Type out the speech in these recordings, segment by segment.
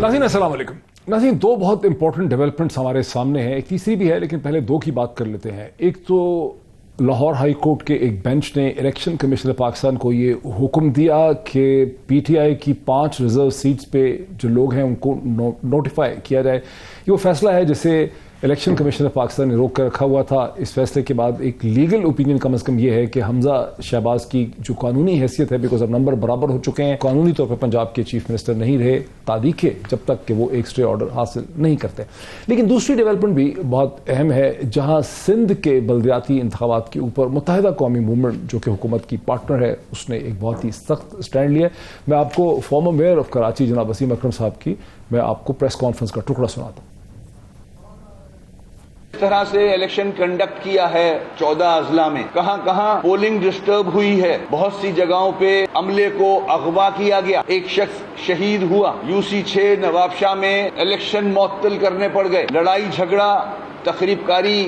नाज़रीन अस्सलाम वालेकुम। नाज़रीन, दो बहुत इंपॉर्टेंट डेवलपमेंट्स हमारे सामने हैं, एक तीसरी भी है, लेकिन पहले दो की बात कर लेते हैं। एक तो लाहौर हाई कोर्ट के एक बेंच ने इलेक्शन कमीशन पाकिस्तान को ये हुक्म दिया कि पीटीआई की 5 रिजर्व सीट्स पे जो लोग हैं उनको नोटिफाई किया जाए। ये वो फैसला है जिसे इलेक्शन कमीशन ऑफ पाकिस्तान ने रोक कर रखा हुआ था। इस फैसले के बाद एक लीगल ओपिनियन कम से कम ये है कि हमजा शहबाज की जो कानूनी हैसियत है, बिकॉज अब नंबर बराबर हो चुके हैं, कानूनी तौर पर पंजाब के चीफ मिनिस्टर नहीं रहे तारीख जब तक कि वो एक स्टे ऑर्डर हासिल नहीं करते। लेकिन दूसरी डेवलपमेंट भी बहुत अहम है, जहां सिंध के बल्दियाती इंतखाबात के ऊपर मुत्तहिदा कौमी मूवमेंट जो कि हुकूमत की पार्टनर है, उसने एक बहुत ही सख्त स्टैंड लिया। मैं आपको फॉर्मर मेयर ऑफ कराची जनाब वसीम अकरम साहब की मैं आपको प्रेस कॉन्फ्रेंस का टुकड़ा सुनाता हूं। इस तरह से इलेक्शन कंडक्ट किया है 14 अजला में, कहां कहां पोलिंग डिस्टर्ब हुई है, बहुत सी जगहों पे अमले को अगवा किया गया, एक शख्स शहीद हुआ। यूसी 6 नवाबशाह में इलेक्शन मुअत्तल करने पड़ गए, लड़ाई झगड़ा तखरीबकारी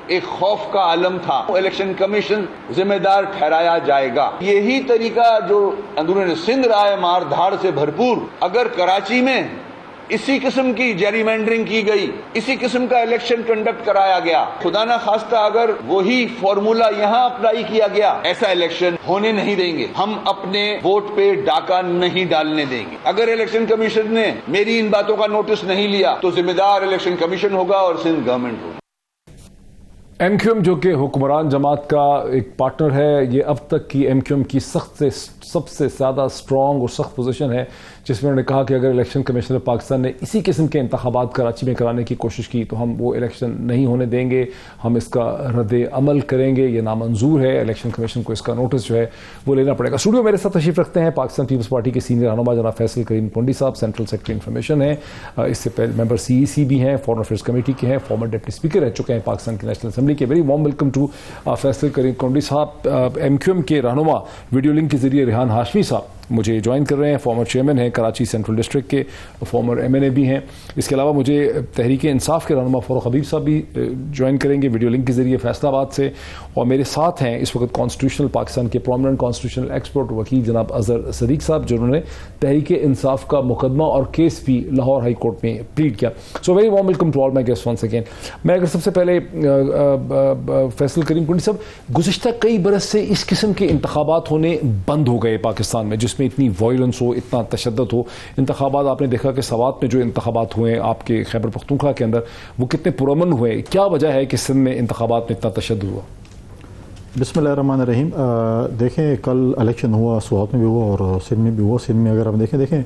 एक खौफ का आलम था। इलेक्शन कमीशन जिम्मेदार ठहराया जाएगा। यही तरीका जो अंदरूनी सिंध रहा है मार धाड़ से भरपूर, अगर कराची में इसी किस्म की जेरीमेंडरिंग की गई, इसी किस्म का इलेक्शन कंडक्ट कराया गया, खुदा ना खास्ता अगर वही फॉर्मूला यहां अप्लाई किया गया, ऐसा इलेक्शन होने नहीं देंगे। हम अपने वोट पे डाका नहीं डालने देंगे। अगर इलेक्शन कमीशन ने मेरी इन बातों का नोटिस नहीं लिया तो जिम्मेदार इलेक्शन कमीशन होगा और सिंध गवर्नमेंट होगी। एमक्यूएम जो कि हुक्मरान जमात का एक पार्टनर है, ये अब तक की एमक्यूएम की सबसे ज्यादा स्ट्रॉन्ग और सख्त पोजीशन है, जिसमें उन्होंने कहा कि अगर इलेक्शन कमीशन ऑफ पाकिस्तान ने इसी किस्म के इंतखाबात कराची में कराने की कोशिश की तो हम वो इलेक्शन नहीं होने देंगे, हम इसका रद्द अमल करेंगे, ये नामंजूर है। इलेक्शन कमीशन को इसका नोटिस जो है वो लेना पड़ेगा। स्टूडियो मेरे साथ तशरीफ रखते हैं पाकिस्तान पीपल्स पार्टी के सीनियर रहनुमा जनाब फैसल करीम कोंडी साहब, सेंट्रल सेक्रेटरी इंफॉर्मेशन है, इससे पहले मेंबर सीईसी भी हैं, फॉरेन अफेयर्स कमेटी के हैं, फॉर्मर डिप्टी स्पीकर रह चुके हैं पाकिस्तान की नेशनल असेंबली के। Very warm welcome to Faisal Karim Kundi sahab. MQM के रहनुमा वीडियो लिंक के जरिए रेहान हाशमी साहब मुझे ज्वाइन कर रहे हैं, फॉर्मर चेयरमैन हैं कराची सेंट्रल डिस्ट्रिक्ट के, फॉर्मर एमएनए भी हैं। इसके अलावा मुझे तहरीक इंसाफ के रहनुमा फारूक हबीब साहब भी ज्वाइन करेंगे वीडियो लिंक के जरिए फैसलाबाद से। और मेरे साथ हैं इस वक्त कॉन्स्टिट्यूशनल पाकिस्तान के प्रोमिनेंट कॉन्स्टिट्यूशनल एक्सपर्ट वकील जनाब अजहर सदीक साहब, जिन्होंने तहरीक इंसाफ का मुकदमा और केस भी लाहौर हाई कोर्ट में प्लीड किया। So very warm welcome to all my guest once again. मैं अगर सबसे पहले फैसल करीम कुंडी साहब, गुज़िश्ता कई बरस से इस किस्म के इंतखाबात होने बंद हो गए पाकिस्तान में, जिसमें इतनी वायलेंस हो, इतना तशद्दुद हो। इंतखाबात आपने देखा कि सवात में जो इंतखाबात हुए आपके खैबर पख्तूनख्वा के अंदर, वो कितने पुरअमन हुए। क्या वजह है कि सिंध में इंतखाबात में इतना तशद्दुद हुआ? बिस्मिल्लाहिर्रहमानिर्रहीम। देखें, कल इलेक्शन हुआ, स्वात में भी हुआ और सिंध में भी हुआ। सिंध में अगर हम देखें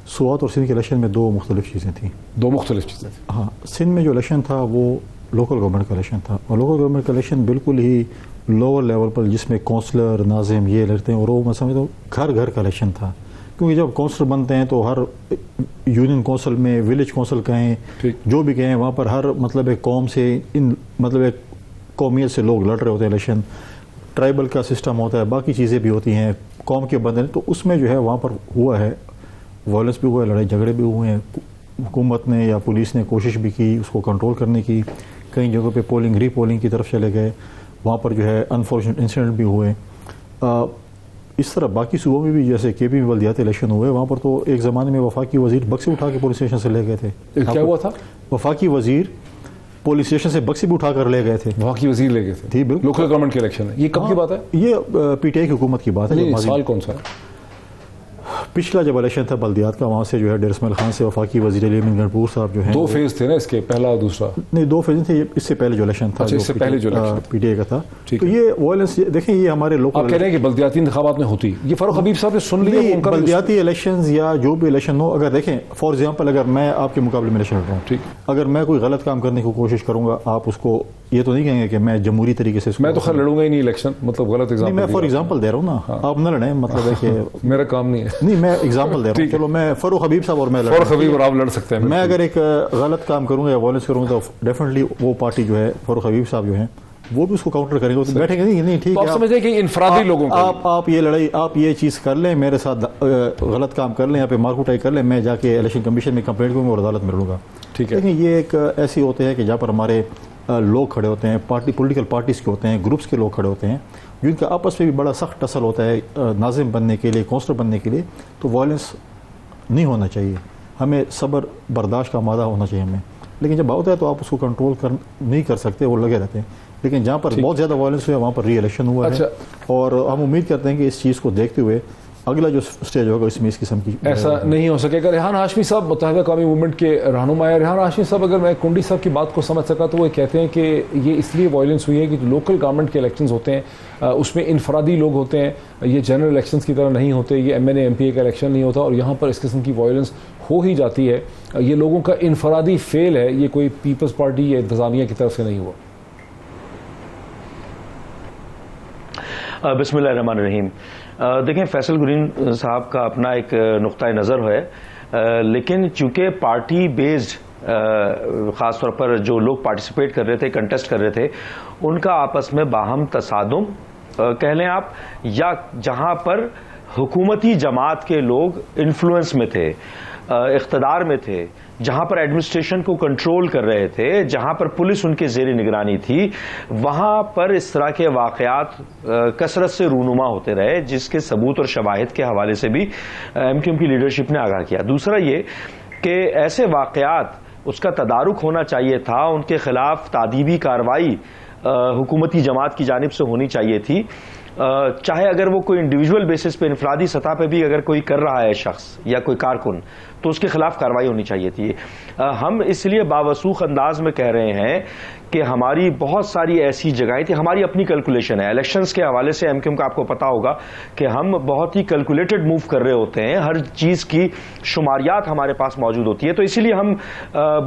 स्वात और सिंध के इलेक्शन में दो मुख्तलिफ चीज़ें थी। दो मुख्तलिफ चीज़ें थी। हाँ, सिंध में जो इलेक्शन था वो लोकल गवर्नमेंट का इलेक्शन था, और लोकल गवर्नमेंट का इलेक्शन बिल्कुल ही लोअर लेवल पर, जिसमें काउंसलर नाजिम ये लड़ते हैं, और वो मैं समझता हूँ घर घर का इलेक्शन था। क्योंकि जब काउंसलर बनते हैं तो हर यूनियन काउंसिल में, विलेज काउंसिल कहें, जो भी कहें, वहाँ पर हर मतलब एक कौम से, इन मतलब एक कौमियत से लोग लड़ रहे होते हैं इलेक्शन। ट्राइबल का सिस्टम होता है, बाकी चीज़ें भी होती हैं, कौम के बंदे, तो उसमें जो है वहाँ पर हुआ है, वायलेंस भी हुआ है, लड़ाई झगड़े भी हुए हैं। हुकूमत ने या पुलिस ने कोशिश भी की उसको कंट्रोल करने की, कई जगहों पे पोलिंग रीपोलिंग की तरफ चले गए, वहाँ पर जो है अनफॉर्चुनेट इंसिडेंट भी हुए। इस तरह बाकी सूबों में भी, जैसे केपी में बल्दियाती इलेक्शन हुए, वहाँ पर तो एक ज़माने में वफाकी वजीर बक्से उठा के पुलिस स्टेशन से ले गए थे। क्या हुआ था? वफाकी वजीर पुलिस स्टेशन से बक्से भी उठा कर ले गए थे। वफाकी वजीर ले गए थे? बिल्कुल। लोकल गवर्नमेंट के इलेक्शन है, ये कब की बात है? ये पीटीआई की हुकूमत की बात है। साल कौन सा है? पिछला जब इलेक्शन था बल्दियात का, वहाँ से जो है डेर इस्माइल खान से वफाकी वजीर अली अमीन गणपुर साहब जो है, दो फेज थे ना इसके, पहला और दूसरा? नहीं, दो फेज थे। इससे पहले जो इलेक्शन था, इससे पहले जो इलेक्शन पीटीआई का था, तो ये वायलेंस देखें, ये हमारे लोग आप कह रहे हैं कि बल्दियाती इंतखाबात में होती, ये फारूक हबीब साहब ने सुन लिया? बल्दियाती इलेक्शन या जो भी इलेक्शन हो, अगर देखें फॉर एग्जाम्पल, अगर मैं आपके मुकाबले में इलेक्शन लड़ रहा हूँ, ठीक, अगर मैं कोई गलत काम करने की कोशिश करूंगा, आप उसको ये तो नहीं कहेंगे कि मैं जमहूरी तरीके से, मैं तो खैर लड़ूंगा ही नहीं इलेक्शन, मतलब गलत एग्जाम्पल। मैं फॉर एग्जाम्पल दे रहा हूँ ना, आप न लड़ें, मतलब है कि मेरा काम नहीं है। नहीं, मैं एग्जाम्पल दे रहा हूँ। चलो, मैं फारूक हबीब साहब और मैं फारूक हबीब और आप लड़ सकते हैं। मैं अगर एक गलत काम करूंगा या वायलेंस करूंगा तो डेफिनेटली वो पार्टी जो है, फारूक हबीब साहब जो है, वो भी उसको काउंटर करेंगे, तो बैठेंगे नहीं, ठीक है, आप समझे कि इनफरादी लोगों को आप ये लड़ाई, आप ये चीज़ कर लें, मेरे साथ गलत काम कर लें, यहाँ पे मारकुटाई कर लें, मैं जाके इलेक्शन कमीशन में कंप्लेंट करूँगा और अदालत में लड़ूंगा, ठीक है। लेकिन ये एक ऐसी होते हैं कि जहाँ पर हमारे लोग खड़े होते हैं, पॉलिटिकल पार्टीज़ के होते हैं, ग्रुप्स के लोग खड़े होते हैं, जिनका आपस में भी बड़ा सख्त टसल होता है नाजिम बनने के लिए, काउंसलर बनने के लिए, तो वायलेंस नहीं होना चाहिए। हमें सब्र बर्दाश्त का मादा होना चाहिए हमें। लेकिन जब होता है तो आप उसको कंट्रोल नहीं कर सकते, वो लगे रहते हैं। लेकिन जहाँ पर बहुत ज़्यादा वायलेंस हुआ वहाँ पर री इलेक्शन हुआ है, और हम उम्मीद करते हैं कि इस चीज़ को देखते हुए अगला जो स्टेज होगा इसमें इस किस्म की ऐसा नहीं हो सकेगा। रेहान हाशमी साहब मुत्तहिदा कौमी मूवमेंट के रहनुमा है। रेहान हाशमी साहब, अगर मैं कुंडी साहब की बात को समझ सका तो वो कहते हैं कि ये इसलिए वायलेंस हुई है कि जो लोकल गवर्नमेंट के इलेक्शंस होते हैं उसमें इनफरादी लोग होते हैं, ये जनरल इलेक्शंस की तरह नहीं होते, ये MNA MPA का इलेक्शन नहीं होता, और यहाँ पर इस किस्म की वायलेंस हो ही जाती है। ये लोगों का इनफरादी फेल है, ये कोई पीपल्स पार्टी या इंतजामिया की तरफ से नहीं हुआ। बिस्मिल्लाहिर्रहमानिर्रहीम। देखें, फैसल गुरीन साहब का अपना एक नुक्ता नज़र है, लेकिन चूंकि पार्टी बेस्ड ख़ास तौर पर जो लोग पार्टिसिपेट कर रहे थे, कंटेस्ट कर रहे थे, उनका आपस में बाहम तसादुम कह लें आप, या जहां पर हुकूमती जमात के लोग इन्फ्लुएंस में थे, इख्तदार में थे, जहां पर एडमिनिस्ट्रेशन को कंट्रोल कर रहे थे, जहां पर पुलिस उनके ज़ेर निगरानी थी, वहां पर इस तरह के वाक़यात कसरत से रूनुमा होते रहे, जिसके सबूत और शवाहिद के हवाले से भी MQM की लीडरशिप ने आगाह किया। दूसरा ये कि ऐसे वाक़यात उसका तदारुक होना चाहिए था, उनके खिलाफ तादीबी कार्रवाई हुकूमती जमात की जानिब से होनी चाहिए थी, चाहे अगर वो कोई इंडिविजुअल बेसिस पे, इनफरादी सतह पे भी अगर कोई कर रहा है शख्स या कोई कारकुन, तो उसके खिलाफ कार्रवाई होनी चाहिए थी। हम इसलिए बावसूख अंदाज में कह रहे हैं कि हमारी बहुत सारी ऐसी जगहें थी, हमारी अपनी कैलकुलेशन है। इलेक्शंस के हवाले से MQM का आपको पता होगा कि हम बहुत ही कैलकुलेटेड मूव कर रहे होते हैं, हर चीज़ की शुमारियात हमारे पास मौजूद होती है, तो इसीलिए हम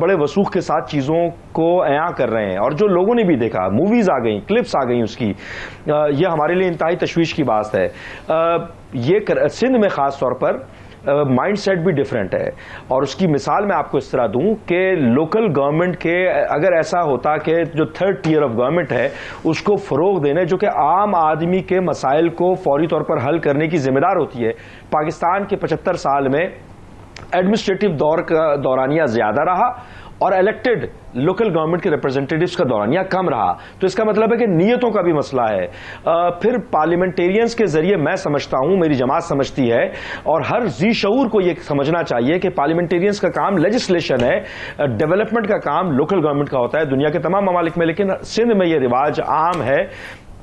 बड़े वसूख के साथ चीज़ों को अया कर रहे हैं। और जो लोगों ने भी देखा, मूवीज़ आ गई, क्लिप्स आ गई उसकी, ये हमारे लिए इंतहाई तशवीश की बात है। ये सिंध में ख़ास तौर पर माइंड सेट भी डिफरेंट है, और उसकी मिसाल मैं आपको इस तरह दूं कि लोकल गवर्नमेंट के अगर ऐसा होता कि जो थर्ड टियर ऑफ गवर्नमेंट है उसको फ़रोग देने, जो कि आम आदमी के मसाइल को फौरी तौर पर हल करने की जिम्मेदार होती है। पाकिस्तान के 75 साल में एडमिनिस्ट्रेटिव दौर का दौरानिया ज़्यादा रहा और इलेक्टेड लोकल गवर्नमेंट के रिप्रेजेंटेटिव्स का दौरानिया कम रहा, तो इसका मतलब है कि नीयतों का भी मसला है। फिर पार्लियामेंटेरियंस के जरिए मैं समझता हूं, मेरी जमात समझती है, और हर जी शऊर को यह समझना चाहिए कि पार्लियामेंटेरियंस का काम लेजिस्लेशन है, डेवलपमेंट का काम लोकल गवर्नमेंट का होता है दुनिया के तमाम ममालिक में, लेकिन सिंध में यह रिवाज आम है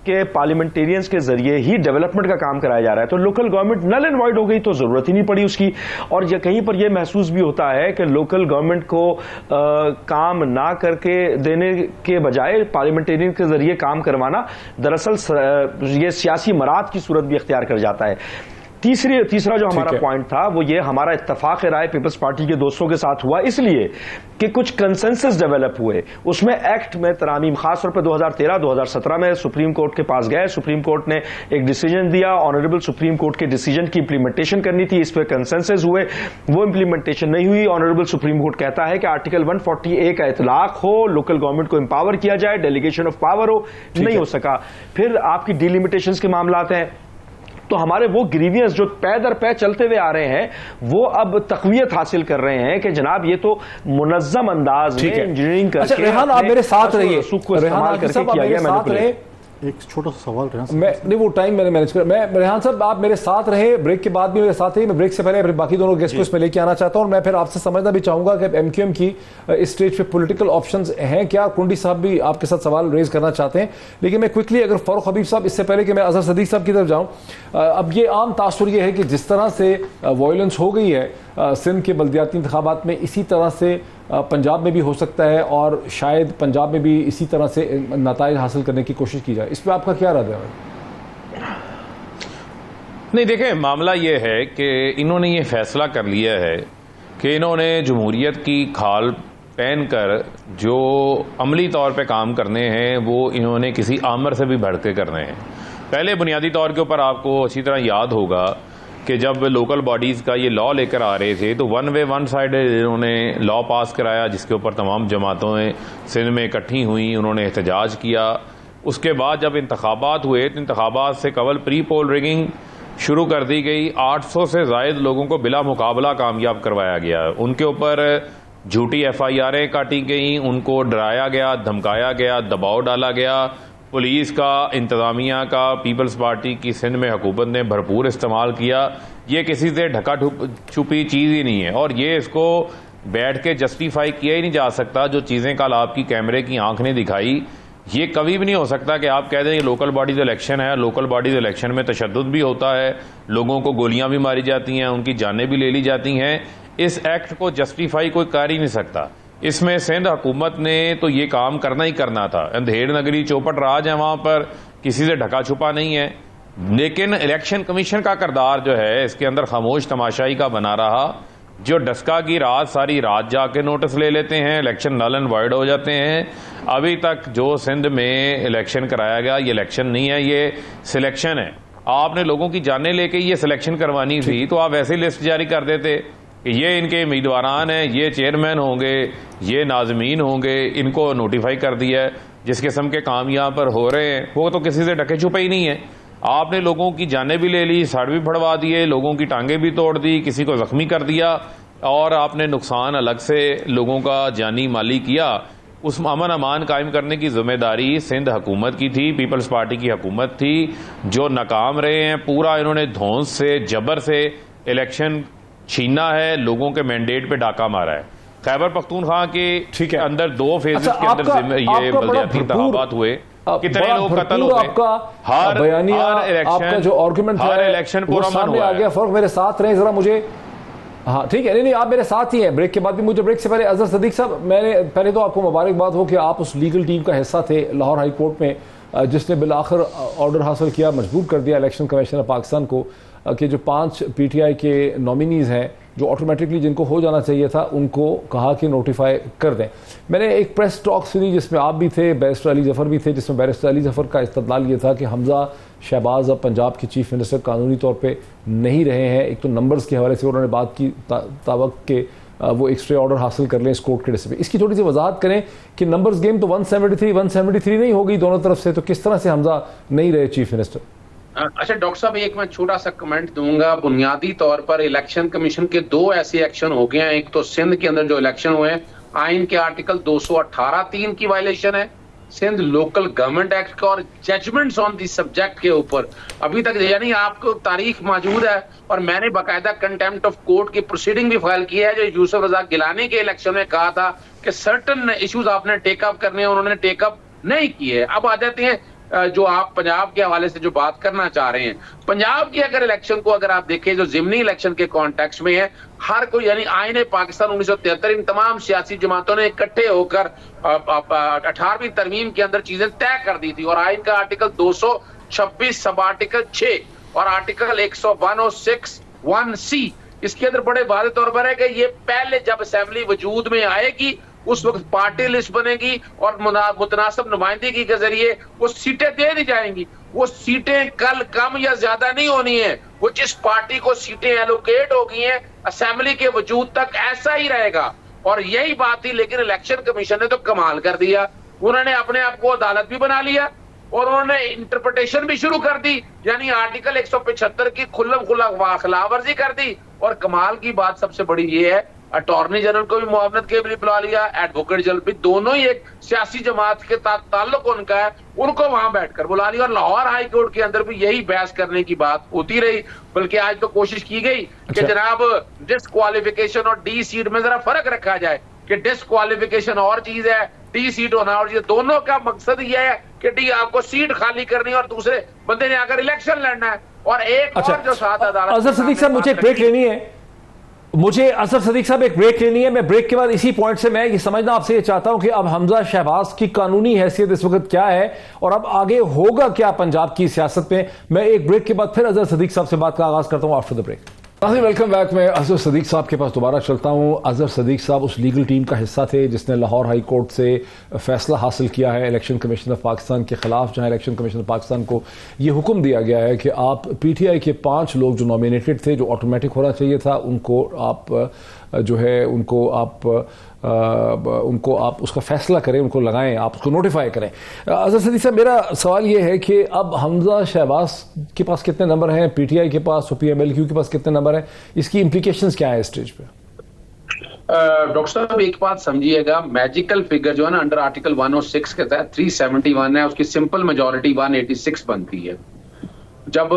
कि पार्लियामेंटेरियंस के जरिए ही डेवलपमेंट का काम कराया जा रहा है। तो local government null and void हो गई, तो जरूरत ही नहीं पड़ी उसकी। और ये कहीं पर यह महसूस भी होता है कि लोकल गवर्नमेंट को काम ना करके देने के बजाय पार्लियामेंटेरियन के जरिए काम करवाना दरअसल ये सियासी मराद की सूरत भी इख्तियार कर जाता है। तीसरा जो हमारा पॉइंट था वो ये, हमारा इत्तफाक राय पीपल्स पार्टी के दोस्तों के साथ हुआ इसलिए कि कुछ कंसेंसस डेवलप हुए, उसमें एक्ट में तरामीम, खासतौर पर 2013-2017 में सुप्रीम कोर्ट के पास गए, सुप्रीम कोर्ट ने एक डिसीजन दिया, ऑनरेबल सुप्रीम कोर्ट के डिसीजन की इंप्लीमेंटेशन करनी थी, इस पर कंसेंसस हुए, वो इंप्लीमेंटेशन नहीं हुई। ऑनरेबल सुप्रीम कोर्ट कहता है कि आर्टिकल 140A का इतलाक हो, लोकल गवर्नमेंट को एम्पावर किया जाए, डेलीगेशन ऑफ पावर हो, नहीं हो सका। फिर आपकी डिलिमिटेशंस के मामलात हैं, तो हमारे वो ग्रीवियंस जो पै दर पै चलते हुए आ रहे हैं वो अब तकवीयत हासिल कर रहे हैं कि जनाब ये तो मुनज़्ज़म अंदाज में इंजीनियरिंग करके। अच्छा रेहान, आप मेरे साथ रहिए, इस्तेमाल करके किया गया। मैंने एक छोटा सा सवाल नहीं, वो टाइम मैंने मैनेज कर, मैं रेहान साहब आप मेरे साथ रहे, ब्रेक के बाद भी मेरे साथ रहिए। मैं ब्रेक से पहले बाकी दोनों गेस्ट को इसमें लेके आना चाहता हूं, और मैं फिर आपसे समझना भी चाहूंगा कि MQM की इस स्टेज पे पॉलिटिकल ऑप्शंस हैं क्या। कुंडी साहब भी आपके साथ सवाल रेज करना चाहते हैं, लेकिन मैं क्विकली अगर फारूक हबीब साहब, इससे पहले कि मैं अजहर सदीक साहब की तरफ जाऊं, अब ये आम तासुर ये है कि जिस तरह से वायलेंस हो गई है सिंध के बल्दियाती इंतखाबात में, इसी तरह से पंजाब में भी हो सकता है, और शायद पंजाब में भी इसी तरह से नताइज हासिल करने की कोशिश की जाए। इस पर आपका क्या रद्द है? नहीं, देखें, मामला ये है कि इन्होंने ये फैसला कर लिया है कि इन्होंने जमहूरियत की खाल पहनकर जो अमली तौर पे काम करने हैं वो इन्होंने किसी आमर से भी बढ़ के करने हैं। पहले बुनियादी तौर के ऊपर आपको अच्छी तरह याद होगा कि जब लोकल बॉडीज़ का ये लॉ लेकर आ रहे थे तो वन वे वन साइड इन्होंने लॉ पास कराया, जिसके ऊपर तमाम जमातें सिंध में इकट्ठी हुई, उन्होंने एहतजाज किया। उसके बाद जब इंतखाबात हुए तो इंतखाबात से कबल प्री पोल रिगिंग शुरू कर दी गई। 800 से ज़ायद लोगों को बिला मुकाबला कामयाब करवाया गया, उनके ऊपर झूठी FIR'ें काटी गई, उनको डराया गया, धमकाया गया, दबाव डाला गया। पुलिस का, इंतज़ामिया का, पीपल्स पार्टी की सिंध में हुकूमत ने भरपूर इस्तेमाल किया। ये किसी से ढका छुपी चीज ही नहीं है, और ये इसको बैठ के जस्टिफाई किया ही नहीं जा सकता। जो चीजें कल आपकी कैमरे की आंख ने दिखाई, ये कभी भी नहीं हो सकता कि आप कह दें ये लोकल बॉडीज इलेक्शन है। लोकल बॉडीज इलेक्शन में तशद्दुद भी होता है, लोगों को गोलियां भी मारी जाती हैं, उनकी जानें भी ले ली जाती हैं। इस एक्ट को जस्टिफाई कोई कर ही नहीं सकता। इसमें सिंध हुकूमत ने तो ये काम करना ही करना था। अंधेड़ नगरी चौपट राज है, वहां पर किसी से ढका छुपा नहीं है। लेकिन इलेक्शन कमीशन का किरदार जो है इसके अंदर खामोश तमाशाई का बना रहा। जो डस्का की रात सारी रात जाके नोटिस ले लेते हैं, इलेक्शन नल एंड वॉइड हो जाते हैं। अभी तक जो सिंध में इलेक्शन कराया गया ये इलेक्शन नहीं है, ये सिलेक्शन है। आपने लोगों की जानें लेके ये सिलेक्शन करवानी थी तो आप वैसे लिस्ट जारी कर देते कि ये इनके उम्मीदवारान हैं, ये चेयरमैन होंगे, ये नाजमीन होंगे, इनको नोटिफाई कर दिया है। जिस किस्म के काम यहाँ पर हो रहे हैं वो तो किसी से ढके छुपे ही नहीं है। आपने लोगों की जानें भी ले ली, सर भी फड़वा दिए, लोगों की टांगें भी तोड़ दी, किसी को जख्मी कर दिया, और आपने नुकसान अलग से लोगों का जानी माली किया। उस अमन अमान कायम करने की जिम्मेदारी सिंध हुकूमत की थी, पीपल्स पार्टी की हुकूमत थी, जो नाकाम रहे हैं। पूरा इन्होंने धौंस से जबर से इलेक्शन छीना है, लोगों के मैंडेट पे डाका मारा है। खैबर पख्तूनख्वा के अंदर 2 फेजेस के अंदर ये बलदियाती इंतखाबात हुए, कितने लोग कत्ल हो गए। हर इलेक्शन, आपका जो आर्गुमेंट हर इलेक्शन पूरा सामने आ गया। फर्क मेरे साथ रहे जरा, मुझे हाँ ठीक है, नहीं आप मेरे साथ ही हैं। ब्रेक के बाद भी मुझे, ब्रेक से पहले अजहर सदीक साहब, मैंने पहले तो आपको मुबारकबाद हो कि आप उस लीगल टीम का हिस्सा थे लाहौर हाई कोर्ट में, जिसने बिलाखिर ऑर्डर हासिल किया, मजबूर कर दिया इलेक्शन कमीशन ऑफ पाकिस्तान को कि जो 5 PTI के नॉमिनीज़ हैं जो ऑटोमेटिकली जिनको हो जाना चाहिए था, उनको कहा कि नोटिफाई कर दें। मैंने एक प्रेस टॉक सुनी जिसमें आप भी थे, बैरिस्टर अली जफ़र भी थे, जिसमें बैरिस्टर अली जफ़र का इस्तदलाल ये था कि हमजा शहबाज अब पंजाब के चीफ मिनिस्टर कानूनी तौर पे नहीं रहे हैं। एक तो नंबर्स के हवाले से उन्होंने बात की तावक के वो एक स्टे ऑर्डर हासिल कर लें इस कोर्ट के डिस्प्ले। इसकी थोड़ी सी वजाहत करें कि नंबर्स गेम तो 173 नहीं होगी दोनों तरफ से, तो किस तरह से हमजा नहीं रहे चीफ मिनिस्टर? अच्छा डॉक्टर साहब, एक मैं छोटा सा कमेंट दूंगा। बुनियादी तौर पर इलेक्शन कमीशन के 2 ऐसे एक्शन हो गए हैं। एक तो सिंध के अंदर जो इलेक्शन हुए हैं, आइन के आर्टिकल 218(3) की वायलेशन है, सिंध लोकल गवर्नमेंट एक्ट का, और जजमेंट्स ऑन दिस सब्जेक्ट के ऊपर अभी तक, यानी आपको तारीख मौजूद है, और मैंने बाकायदा कंटेम्प्ट ऑफ कोर्ट की प्रोसीडिंग भी फाइल की है, जो यूसुफ रजा गिलानी के इलेक्शन में कहा था कि सर्टन इश्यूज आपने टेकअप करने हैं, उन्होंने टेकअप नहीं किए। अब आ जाते हैं जो आप पंजाब के हवाले से जो बात करना चाह रहे हैं। पंजाब की अगर इलेक्शन को अगर आप देखें, जो जिमनी इलेक्शन के कॉन्टेक्स्ट में है, हर कोई, यानी आईने पाकिस्तान 1973, इन तमाम सियासी जमातों ने इकट्ठे होकर 18वीं तरमीम के अंदर चीजें तय कर दी थी, और आइन का आर्टिकल 226 सब आर्टिकल 6 और आर्टिकल 106(1)(c) इसके अंदर बड़े वाज़ेह तौर पर है कि ये पहले जब असेंबली वजूद में आएगी उस वक्त पार्टी लिस्ट बनेगी और मुतनासिब नुमाइंदगी के जरिए वो सीटें दे दी जाएंगी। वो सीटें कल कम या ज्यादा नहीं होनी है, वो जिस पार्टी को सीटें एलोकेट हो गई हैं असेंबली के वजूद तक ऐसा ही रहेगा। और यही बात थी, लेकिन इलेक्शन कमीशन ने तो कमाल कर दिया, उन्होंने अपने आप को अदालत भी बना लिया और उन्होंने इंटरप्रिटेशन भी शुरू कर दी, यानी आर्टिकल 175 की खुल्लम खुल्ला खिलाफवर्जी कर दी। और कमाल की बात सबसे बड़ी ये है, अटॉर्नी जनरल को भी मुआवनत के लिए बुला लिया, एडवोकेट जनरल भी, दोनों ही एक सियासी जमात के ताल्लुक उनका है, उनको वहां बैठकर बुला लिया। और लाहौर हाई कोर्ट के अंदर भी यही बहस करने की बात होती रही, बल्कि आज तो कोशिश की गई कि जनाब डिस्क्वालिफिकेशन और डी सीट में जरा फर्क रखा जाए, कि डिस्क्वालिफिकेशन और चीज है, डी सीट होना और चीज। दोनों का मकसद यह है कि डी आपको सीट खाली करनी और दूसरे बंदे ने आकर इलेक्शन लड़ना है। और एक और जो साथ अदालत, अजहर सदीक साहब मुझे एक ब्रेक लेनी है, अजहर सदीक साहब एक ब्रेक लेनी है। मैं ब्रेक के बाद इसी पॉइंट से मैं ये समझना आपसे ये चाहता हूं कि अब हमजा शहबाज की कानूनी हैसियत इस वक्त क्या है और अब आगे होगा क्या पंजाब की सियासत में। मैं एक ब्रेक के बाद फिर अजहर सदीक साहब से बात का आगाज करता हूं after the break. Welcome back. मैं अजहर सदीक साहब के पास दोबारा चलता हूं। अजहर सदीक साहब उस लीगल टीम का हिस्सा थे जिसने लाहौर हाई कोर्ट से फैसला हासिल किया है इलेक्शन कमीशन ऑफ पाकिस्तान के खिलाफ, जहां इलेक्शन कमीशन ऑफ पाकिस्तान को यह हुक्म दिया गया है कि आप PTI के 5 लोग जो नॉमिनेटेड थे, जो ऑटोमेटिक होना चाहिए था, उनको आप जो है उनको आप उसका फैसला करें, उनको लगाएं, आप उसको नोटिफाई करें। अजहर सदीक साहब, मेरा सवाल ये है कि अब हमजा शहबाज के पास कितने नंबर हैं, PTI के पास, PMLQ के पास कितने नंबर हैं, इसकी इंप्लीकेशंस क्या है स्टेज पे? डॉक्टर साहब एक बात समझिएगा, मैजिकल फिगर जो है ना अंडर आर्टिकल 106 के तहत 371 है, उसकी सिंपल मेजोरिटी 186 बनती है। जब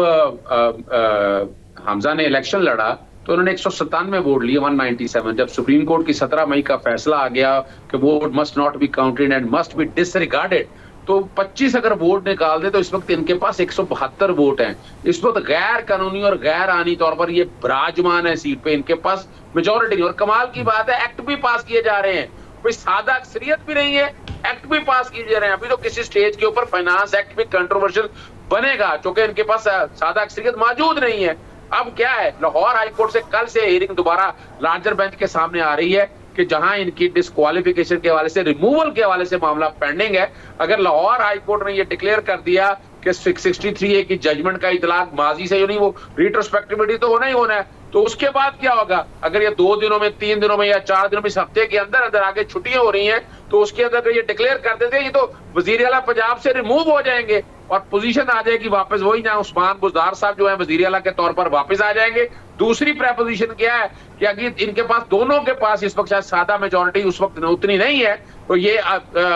हमजा ने इलेक्शन लड़ा तो उन्होंने 197 वोट लिए 197। जब सुप्रीम कोर्ट की 17 मई का फैसला आ गया कि vote must not be counted and must be disregarded, तो 25 अगर वोट निकाल दे तो इस वक्त इनके पास 172 वोट हैं। इस वक्त गैर कानूनी और गैर आनी तौर पर ये विराजमान है सीट पे, इनके पास मेजोरिटी नहीं। और कमाल की बात है, एक्ट भी पास किए जा रहे हैं, कोई सादा अक्सरियत भी नहीं है, एक्ट भी पास किए जा रहे हैं। अभी तो किसी स्टेज के ऊपर फाइनेंस एक्ट भी कंट्रोवर्शियल बनेगा क्योंकि इनके पास सादा अक्सरियत मौजूद नहीं है। अब क्या है, लाहौर हाईकोर्ट से कल से हियरिंग दोबारा लार्जर बेंच के सामने आ रही है कि जहां इनकी डिस्क्वालिफिकेशन के हवाले से, रिमूवल के हवाले से मामला पेंडिंग है। अगर लाहौर हाईकोर्ट ने यह डिक्लेयर कर दिया कि 663A की जजमेंट का इतलाक माजी से नहीं, वो रिट्रोस्पेक्टिविटी तो होना ही होना है, तो उसके बाद क्या होगा? अगर ये 2 दिनों में, 3 दिनों में या 4 दिनों में, इस हफ्ते के अंदर अंदर आगे छुट्टियां हो रही हैं, तो उसके अंदर अगर ये डिक्लेयर कर देते हैं, ये तो वजीर आला पंजाब से रिमूव हो जाएंगे और पोजीशन आ जाएगी वापस वही, ना उस्मान बुज़दार साहब जो है वजीर आला के तौर पर वापस आ जाएंगे। दूसरी प्रेपोजिशन क्या है कि अगर इनके पास, दोनों के पास इस वक्त शायद सादा मेजोरिटी उस वक्त उतनी नहीं है, तो ये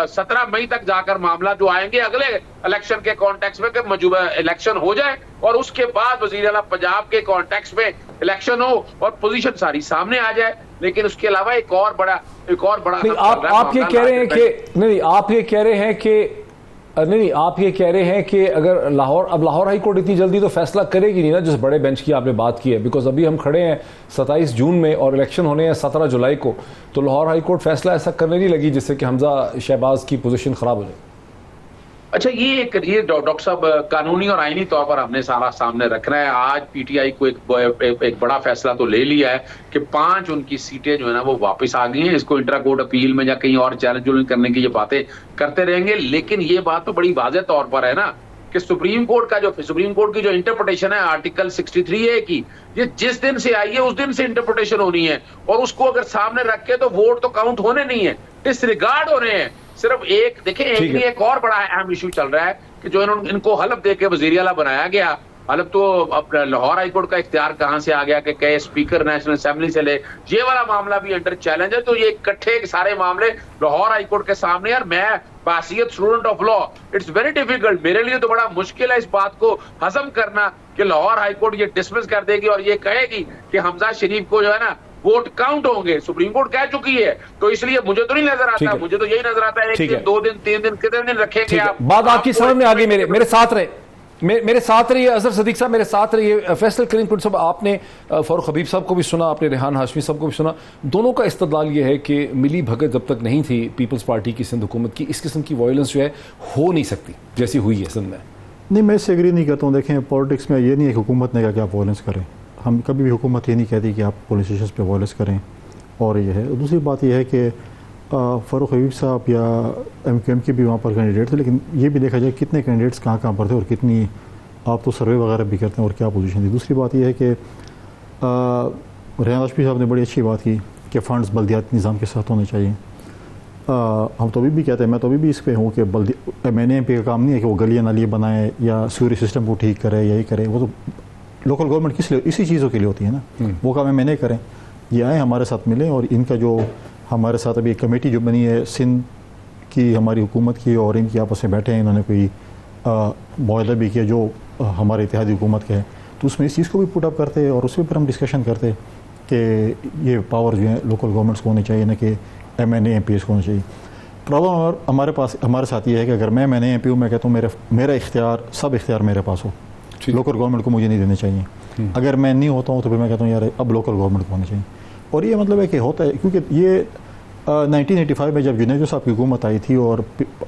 17 मई तक जाकर मामला जो आएंगे अगले इलेक्शन के कॉन्टेक्स्ट में, कि मौजूदा इलेक्शन हो जाए और उसके बाद वजीर आला पंजाब के कॉन्टेक्स्ट में इलेक्शन हो और पोजीशन सारी सामने आ जाए। लेकिन उसके अलावा एक और बड़ा नहीं, आप ये कह रहे हैं कि नहीं, आप ये कह रहे हैं कि नहीं, आप ये कह रहे हैं कि अगर अब लाहौर हाई कोर्ट इतनी जल्दी तो फैसला करेगी नहीं ना, जिस बड़े बेंच की आपने बात की है, बिकॉज अभी हम खड़े हैं 27 जून में और इलेक्शन होने हैं 17 जुलाई को, तो लाहौर हाई कोर्ट फैसला ऐसा करने नहीं लगी जिससे कि हमजा शहबाज की पोजीशन खराब हो जाए। अच्छा, ये डॉक्टर साहब कानूनी और आईनी तौर पर हमने सारा सामने रखना है। आज पीटीआई को एक बड़ा फैसला तो ले लिया है कि 5 उनकी सीटें जो है ना वो वापस आ गई हैं। इसको इंट्रा कोर्ट अपील में या कहीं और चैलेंज करने की ये बातें करते रहेंगे, लेकिन ये बात तो बड़ी वाज़ेह तौर पर है ना कि सुप्रीम कोर्ट की जो इंटरप्रिटेशन है आर्टिकल 63A की, ये जिस दिन से आई है उस दिन से इंटरप्रिटेशन होनी है, और उसको अगर सामने रख के तो वोट तो काउंट होने नहीं है, डिसरिगार्ड हो रहे हैं। सिर्फ एक देखें, एक और बड़ा अहम इशू चल रहा है कि जो इनको हलफ दे के वजीर आला बनाया गया, हलफ तो अब लाहौर हाईकोर्ट का इख्तियार कहां से आ गया कि कई स्पीकर नेशनल असेंबली से ले, ये वाला मामला भी अंडर चैलेंज है। तो ये इकट्ठे सारे मामले लाहौर हाईकोर्ट के सामने, और मैं बासियत student of law, it's very difficult, मेरे लिए तो बड़ा मुश्किल है इस बात को हजम करना कि लाहौर हाईकोर्ट ये डिसमिस कर देगी और ये कहेगी कि हमजा शरीफ को जो है ना वोट काउंट होंगे। सुप्रीम कोर्ट कह चुकी है, तो इसलिए मुझे तो नहीं नजर आता, मुझे तो यही नजर आता है 1 दिन 2 दिन 3 दिन कितने दिन रखेंगे आप? बात आपकी समझ में आ गई। मेरे साथ रहे, मेरे साथ रहिए अजहर सदीक साहब, मेरे साथ रहिए। फैसल करीम पुर साहब, आपने फारूक हबीब साहब को भी सुना, आपने रेहान हाशमी साहब को भी सुना। दोनों का इस्तदलाल ये है कि मिली भगत जब तक नहीं थी पीपल्स पार्टी की सिंध हुकूमत की, इस किस्म की वायलेंस जो है हो नहीं सकती जैसी हुई है सिंध में। नहीं, मैं इससे एग्री नहीं करता हूँ। देखें, पॉलिटिक्स में ये नहीं है कि हुकूमत ने कहा कि आप वायलेंस करें। हम कभी भी हुकूमत ये नहीं कहती कि आप पुलिस स्टेशन पर वायलेंस करें, और ये है। दूसरी बात यह है कि फारूक हबीब साहब या MQM के भी वहाँ पर कैंडिडेट थे, लेकिन ये भी देखा जाए कितने कैंडिडेट्स कहाँ पर थे और कितनी, आप तो सर्वे वगैरह भी करते हैं, और क्या पोजीशन थी। दूसरी बात यह है कि रेहान हाशमी साहब ने बड़ी अच्छी बात की कि फ़ंड्स बल्दियाती निज़ाम के साथ होने चाहिए। हम तो अभी भी कहते हैं, मैं तो अभी भी इस पर हूँ कि MNA-MP का काम नहीं है कि वो गलियाँ नालियाँ बनाए या सूर्य सिस्टम को ठीक करे, यही करे। वो तो लोकल गवर्नमेंट किस लिए, इसी चीज़ों के लिए होती है ना। वो काम MNA करें, ये आए हमारे साथ मिलें, और इनका जो हमारे साथ अभी एक कमेटी जो बनी है सिंध की, हमारी हुकूमत की, और इनकी आपस में बैठे हैं, इन्होंने कोई मुआहदा भी किया जो हमारे इत्तेहादी हुकूमत के है, तो उसमें इस चीज़ को भी पुट अप करते और उसके ऊपर हम डिस्कशन करते कि ये पावर जो है लोकल गवर्नमेंट्स को होनी चाहिए, ना कि MNA-MPs को होनी चाहिए। प्रॉब्लम हमारे साथ ये है कि अगर मैं MNA-MP हूँ, मैं कहता हूँ मेरा इख्तियार, सब इख्तियार मेरे पास हो, लोकल गवर्नमेंट को मुझे नहीं देने चाहिए। अगर मैं नहीं होता हूँ तो फिर मैं कहता हूँ यार अब लोकल गवर्नमेंट को होनी चाहिए। और ये मतलब है कि होता है, क्योंकि ये 1985 में जब जुनेजो साहब की हुकूमत आई थी और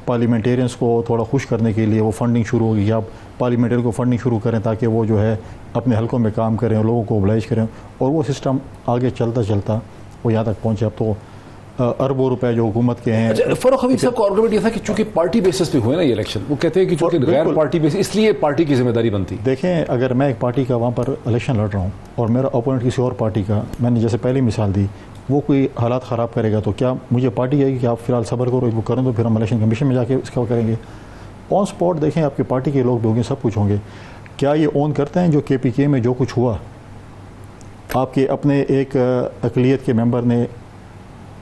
पार्लियामेंटेरियंस को थोड़ा खुश करने के लिए वो फंडिंग शुरू होगी कि आप पार्लियामेंटेरियन को फंडिंग शुरू करें ताकि वो जो है अपने हलकों में काम करें और लोगों को ओबलाइज करें, और वो सिस्टम आगे चलता चलता वो यहाँ तक पहुँचे। अब तो अरबों रुपए जो हुकूमत के हैं। अच्छा, फारूक हबीब साहब का आर्गुमेंट ये था कि चूंकि पार्टी बेसिस पे हुए ना ये इलेक्शन, वो कहते हैं कि चूंकि गैर पार्टी बेसिस, इसलिए पार्टी की जिम्मेदारी बनती। देखें, अगर मैं एक पार्टी का वहाँ पर इलेक्शन लड़ रहा हूँ और मेरा ओपोनेंट किसी और पार्टी का, मैंने जैसे पहली मिसाल दी, वो कोई हालात ख़राब करेगा तो क्या मुझे पार्टी कहेगी कि आप फिलहाल सब्र करो, वो करें, तो फिर हम इलेक्शन कमीशन में जाके इसका करेंगे। ऑन स्पॉट देखें, आपकी पार्टी के लोग भी होंगे, सब कुछ होंगे, क्या ये ओन करते हैं जो KPK में जो कुछ हुआ? आपके अपने एक अक़लियत के मेंबर ने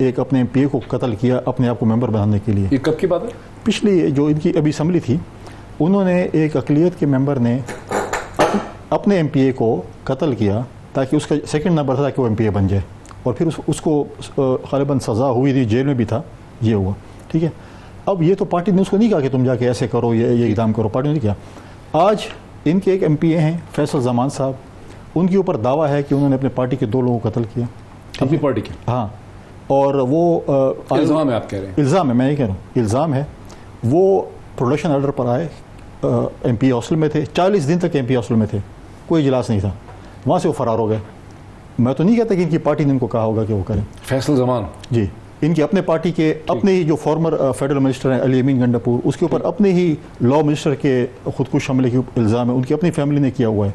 एक अपने MPA को कत्ल किया अपने आप को मेंबर बनाने के लिए। ये कब की बात है? पिछली जो इनकी अभी असम्बली थी, उन्होंने एक अक़लियत के मेंबर ने अपने एमपीए को कत्ल किया ताकि उसका सेकंड नंबर था ताकि वो एमपीए बन जाए, और फिर उसको गालिबन सज़ा हुई थी, जेल में भी था, ये हुआ। ठीक है, अब ये तो पार्टी ने उसको नहीं कहा कि तुम जाके ऐसे करो, ये इक़दाम करो, पार्टी ने नहीं किया। आज इनके एक एमपीए हैं फैसल जमान साहब, उनके ऊपर दावा है कि उन्होंने अपने पार्टी के 2 लोगों को कत्ल किया, अपनी पार्टी के। हाँ, और वो इल्ज़ाम है, आप कह रहे हैं? इल्ज़ाम है, मैं ये कह रहा हूँ इल्ज़ाम है। वो प्रोडक्शन ऑर्डर पर आए, एमपी हॉस्टल में थे, 40 दिन तक एमपी हॉस्टल में थे, कोई इजलास नहीं था, वहाँ से वो फरार हो गए। मैं तो नहीं कहता कि इनकी पार्टी ने इनको कहा होगा कि वो करें। फैसल जमान जी, इनकी अपने पार्टी के अपने ही जो फॉर्मर फेडरल मिनिस्टर हैं अली अमीन गंडापुर, उसके ऊपर अपने ही लॉ मिनिस्टर के खुदकुश हमले के इल्ज़ाम है, उनकी अपनी फैमिली ने किया हुआ है।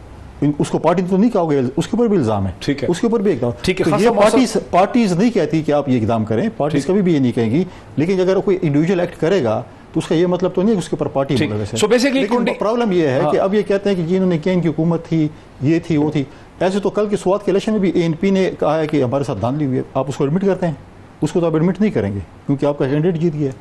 उसको पार्टी ने तो नहीं कहा होगा, उसके ऊपर भी इल्ज़ाम है। ठीक है, उसके ऊपर भी एकदम ठीक है। तो ये पार्टीज नहीं कहती कि आप ये इकदाम करें, पार्टीज कभी भी ये नहीं कहेंगी, लेकिन अगर कोई इंडिविजुअल एक्ट करेगा तो उसका ये मतलब तो नहीं है कि उसके ऊपर पार्टी सो बेसिकली प्रॉब्लम ये है कि अब ये कहते हैं कि जिन्होंने किया इनकी हुकूमत थी, ये थी, वो थी। ऐसे तो कल के स्वात के इलेक्शन में भी एएनपी ने कहा है कि हमारे साथ धांधली हुई है, आप उसको एडमिट करते हैं? उसको तो आप एडमिट नहीं करेंगे क्योंकि आपका कैंडिडेट जीत गया।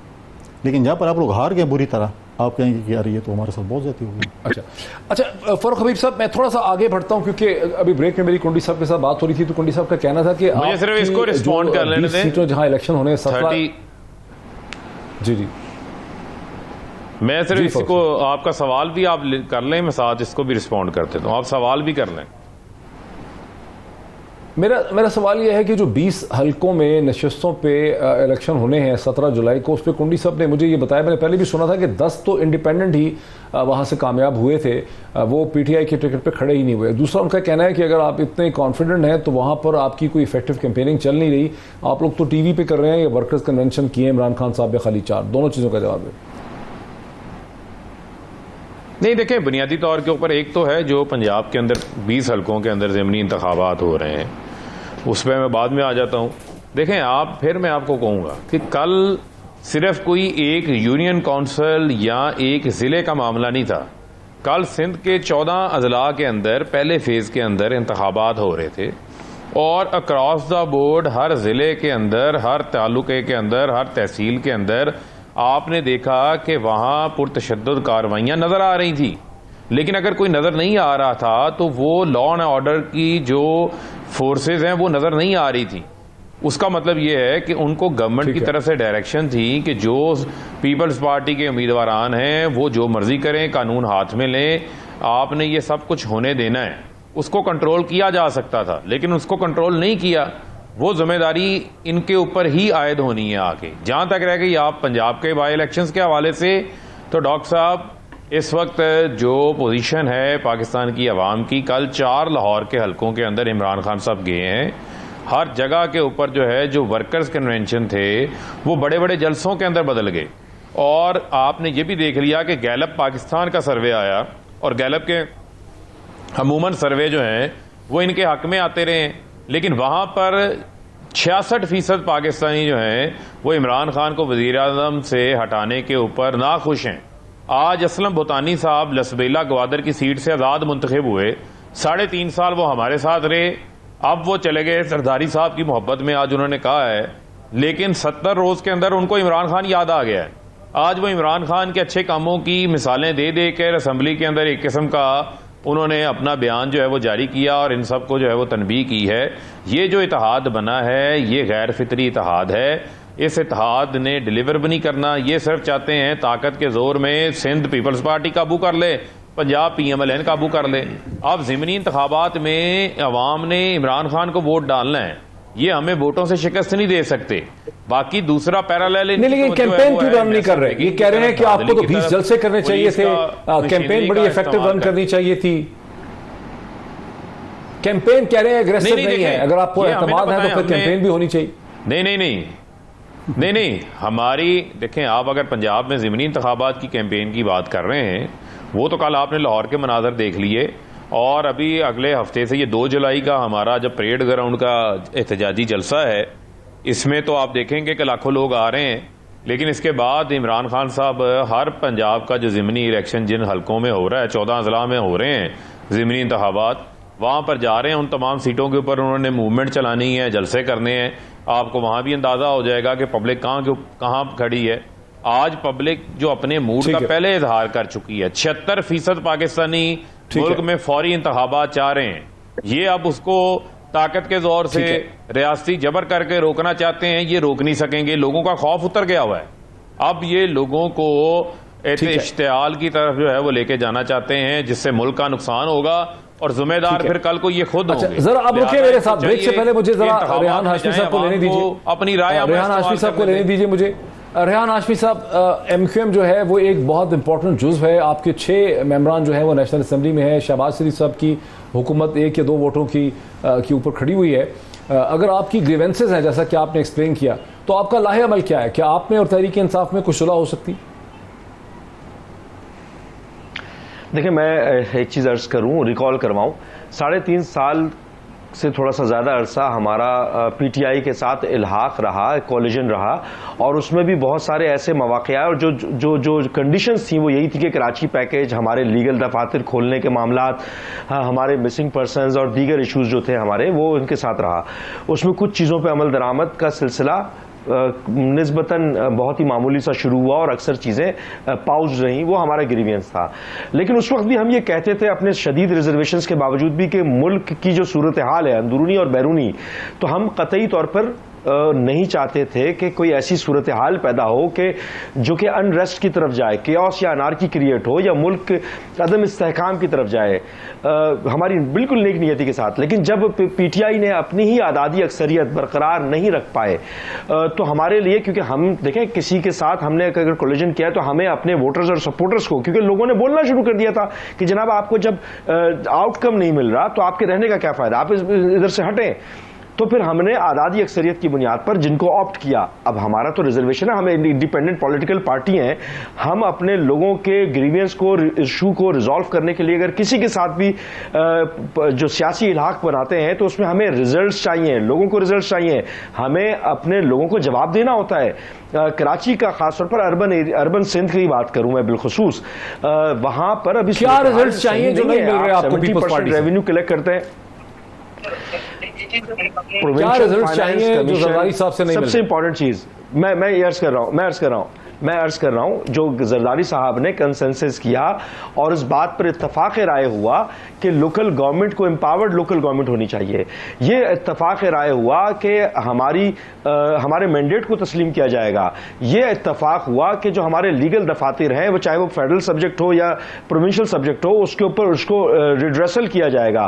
लेकिन जहाँ पर आप लोग हार गए बुरी तरह, आप कहेंगे कि यार ये तो हमारे साथ बहुत ज्यादा हो गई। अच्छा फारूक हबीब साहब, मैं थोड़ा सा आगे बढ़ता हूँ क्योंकि अभी ब्रेक में मेरी कुंडी साहब के साथ बात हो रही थी, तो कुंडी साहब का कहना था कि मुझे सिर्फ इसको रिस्पॉन्ड कर लेने दें, सीटों जहाँ इलेक्शन होने 17। जी मैं सिर्फ इसको, आपका सवाल भी आप कर लें, मैं साथ इसको भी रिस्पॉन्ड कर देता हूँ, आप सवाल भी कर लें। मेरा सवाल यह है कि जो 20 हलकों में नशस्तों पे इलेक्शन होने हैं 17 जुलाई को, उस पर कुंडी साहब ने मुझे ये बताया, मैंने पहले भी सुना था कि 10 तो इंडिपेंडेंट ही वहाँ से कामयाब हुए थे, वो पीटीआई के टिकट पे खड़े ही नहीं हुए। दूसरा उनका कहना है कि अगर आप इतने कॉन्फिडेंट हैं तो वहाँ पर आपकी कोई इफेक्टिव कैंपेनिंग चल नहीं रही, आप लोग तो टीवी पे कर रहे हैं, ये वर्कर्स कन्वेंशन किए इमरान खान साहब या खाली 4, दोनों चीज़ों का जवाब है। नहीं देखें, बुनियादी तौर के ऊपर एक तो है जो पंजाब के अंदर 20 हलकों के अंदर ज़मीनी इंतखाबात हो रहे हैं, उस पर मैं बाद में आ जाता हूं। देखें आप, फिर मैं आपको कहूंगा कि कल सिर्फ कोई एक यूनियन काउंसिल या एक ज़िले का मामला नहीं था। कल सिंध के 14 अजला के अंदर पहले फेज़ के अंदर इंतखाबात हो रहे थे, और अक्रॉस द बोर्ड हर ज़िले के अंदर, हर तालुके के अंदर, हर तहसील के अंदर आपने देखा कि वहां पुरतशद्दुद कार्रवाइयां नजर आ रही थी। लेकिन अगर कोई नजर नहीं आ रहा था तो वो लॉ एंड ऑर्डर की जो फोर्सेज हैं वो नजर नहीं आ रही थी। उसका मतलब ये है कि उनको गवर्नमेंट की तरफ से डायरेक्शन थी कि जो पीपल्स पार्टी के उम्मीदवारान हैं वो जो मर्जी करें, कानून हाथ में लें, आपने ये सब कुछ होने देना है। उसको कंट्रोल किया जा सकता था, लेकिन उसको कंट्रोल नहीं किया। वो जिम्मेदारी इनके ऊपर ही आयद होनी है आके। जहां तक रह गई आप पंजाब के बाई इलेक्शंस के हवाले से, तो डॉक्टर साहब इस वक्त जो पोजीशन है पाकिस्तान की आवाम की, कल 4 लाहौर के हलकों के अंदर इमरान खान साहब गए हैं, हर जगह के ऊपर जो है जो वर्कर्स कन्वेंशन थे वो बड़े बड़े जलसों के अंदर बदल गए। और आपने ये भी देख लिया कि गैलप पाकिस्तान का सर्वे आया, और गैलप के अमूमन सर्वे जो हैं वो इनके हक में आते रहे, लेकिन वहां पर 66% पाकिस्तानी जो हैं वो इमरान खान को वजीर आज़म से हटाने के ऊपर नाखुश हैं। आज असलम भूतानी साहब लसबेला गवादर की सीट से आज़ाद मुंतखब हुए, 3.5 साल वो हमारे साथ रहे, अब वो चले गए सरदारी साहब की मोहब्बत में, आज उन्होंने कहा है, लेकिन 70 रोज के अंदर उनको इमरान खान याद आ गया है। आज वो इमरान खान के अच्छे कामों की मिसालें दे दे कर असम्बली के अंदर एक किस्म का उन्होंने अपना बयान जो है वो जारी किया और इन सबको जो है वो तनबीह की है। ये जो इत्तेहाद बना है ये गैर फितरी इत्तेहाद है, इस इत्तेहाद ने डिलीवर भी नहीं करना। ये सिर्फ चाहते हैं ताकत के जोर में सिंध पीपल्स पार्टी काबू कर ले, पंजाब PMLN काबू कर ले। अब ज़िमनी इंतखाबात में अवाम ने इमरान खान को वोट डालना है, ये हमें वोटों से शिकस्त नहीं दे सकते। बाकी दूसरा पैरालेल नहीं, लेकिन कैंपेन क्यों रन नहीं कर रहे? ये कह रहे हैं कि आपको तो 20 जलसे करने चाहिए थे, कैंपेन बड़ी इफेक्टिव रन करनी चाहिए थी। कैंपेन कह रहे हैं एग्रेसिव नहीं है, अगर आपको एतमाद है तो फिर कैंपेन भी होनी चाहिए। नहीं, हमारी देखें, आप अगर पंजाब में ज़िमनी इंतखाबात की कैंपेन की बात कर रहे हैं, वो तो कल आपने लाहौर के मनाजर देख लिए, और अभी अगले हफ्ते से ये 2 जुलाई का हमारा जब परेड ग्राउंड का एहतजाजी जलसा है, इसमें तो आप देखेंगे कि लाखों लोग आ रहे हैं। लेकिन इसके बाद इमरान खान साहब हर पंजाब का जो ज़िमनी इलेक्शन जिन हलकों में हो रहा है, 14 अजला में हो रहे हैं ज़िमनी इंतखाबात, वहाँ पर जा रहे हैं। उन तमाम सीटों के ऊपर उन्होंने मूवमेंट चलानी है, जलसे करने हैं। आपको वहाँ भी अंदाज़ा हो जाएगा कि पब्लिक कहाँ खड़ी है। आज पब्लिक जो अपने मूड का पहले इजहार कर चुकी है, 76% पाकिस्तानी मुल्क में फौरी इंतखाबात चाह रहे हैं, ये अब उसको ताकत के जोर से रियासती जबर करके रोकना चाहते हैं, ये रोक नहीं सकेंगे। लोगों का खौफ उतर गया हुआ है। अब ये लोगों को इश्तियाल की तरफ जो है वो लेके जाना चाहते हैं, जिससे मुल्क का नुकसान होगा और जिम्मेदार फिर कल को ये खुद होंगे। जरा अब रुकिए मेरे साथ, ब्रेक से पहले मुझे जरा रेहान हाशमी साहब को लेने दीजिए, अपनी राय रेहान हाशमी साहब को लेने दीजिए मुझे। रेहान हाशमी साहब, MQM जो है वो एक बहुत इंपॉर्टेंट जुज़्व है। आपके 6 मेंबरान जो है वो नेशनल असेंबली में है। शहबाज शरीफ साहब की हुकूमत 1 या 2 वोटों की ऊपर खड़ी हुई है। अगर आपकी ग्रीवेंसेस हैं जैसा कि आपने एक्सप्लेन किया, तो आपका लाहे अमल क्या है? क्या आप में और तहरीक इंसाफ में कुछ सुलह हो सकती? देखिए, मैं एक चीज़ अर्ज करूं, रिकॉल करवाऊं, 3.5 साल से थोड़ा सा ज़्यादा अरसा हमारा PTI के साथ इल्हाक रहा, कोलिजन रहा, और उसमें भी बहुत सारे ऐसे मौक़े आए और जो कंडीशंस थी वो यही थी कि कराची पैकेज, हमारे लीगल दफातर खोलने के मामलात, हमारे मिसिंग पर्सनस और दीगर इशूज़ जो थे हमारे, वो उनके साथ रहा। उसमें कुछ चीज़ों पर अमल दरामद का सिलसिला निस्बतन बहुत ही मामूली सा शुरू हुआ और अक्सर चीज़ें पाउज रहीं, वो हमारा ग्रीवियंस था। लेकिन उस वक्त भी हम ये कहते थे अपने शदीद रिजर्वेशंस के बावजूद भी कि मुल्क की जो सूरत हाल है अंदरूनी और बैरूनी, तो हम कतई तौर पर नहीं चाहते थे कि कोई ऐसी सूरत हाल पैदा हो कि जो कि अनरेस्ट की तरफ जाए, केओस या अनार्की क्रिएट हो, या मुल्क अदम इस्तेहकाम की तरफ जाए, हमारी बिल्कुल नेक नियति के साथ। लेकिन जब PTI ने अपनी ही आदादी अक्सरियत बरकरार नहीं रख पाए, तो हमारे लिए, क्योंकि हम देखें किसी के साथ हमने अगर कोलिजन किया तो हमें अपने वोटर्स और सपोर्टर्स को, क्योंकि लोगों ने बोलना शुरू कर दिया था कि जनाब आपको जब आउटकम नहीं मिल रहा तो आपके रहने का क्या फायदा, आप इधर से हटें। तो फिर हमने आज़ादी अक्सरियत की बुनियाद पर जिनको ऑप्ट किया, अब हमारा तो रिजर्वेशन है, हम इंडिपेंडेंट पॉलिटिकल पार्टी हैं, हम अपने लोगों के ग्रीवियंस को, इशू को रिजॉल्व करने के लिए अगर किसी के साथ भी जो सियासी इलाक बनाते हैं तो उसमें हमें रिजल्ट्स चाहिए, लोगों को रिजल्ट्स चाहिए, हमें अपने लोगों को जवाब देना होता है। कराची का खासतौर पर अर्बन सिंध की बात करूं मैं बिलखुसूस, वहां पर अभी क्या रिजल्ट चाहिए जो नहीं मिल रहे आपको? 70% रेवेन्यू कलेक्ट करते हैं, क्या रिजल्ट चाहिए जो जरदारी साहब से नहीं मिल रहे? सबसे इंपॉर्टेंट चीज मैं अर्ज कर रहा हूं जो जरदारी साहब ने कंसेंसस किया और इस बात पर इत्तफाक राय हुआ कि लोकल गवर्नमेंट को एम्पावर्ड लोकल गवर्नमेंट होनी चाहिए। ये इत्तफाक राय हुआ कि हमारे मैंडेट को तस्लीम किया जाएगा। ये इत्तफाक हुआ कि जो हमारे लीगल दफातर हैं, वो चाहे वो फेडरल सब्जेक्ट हो या प्रोविंशियल सब्जेक्ट हो, उसके ऊपर उसको रिड्रेसल किया जाएगा।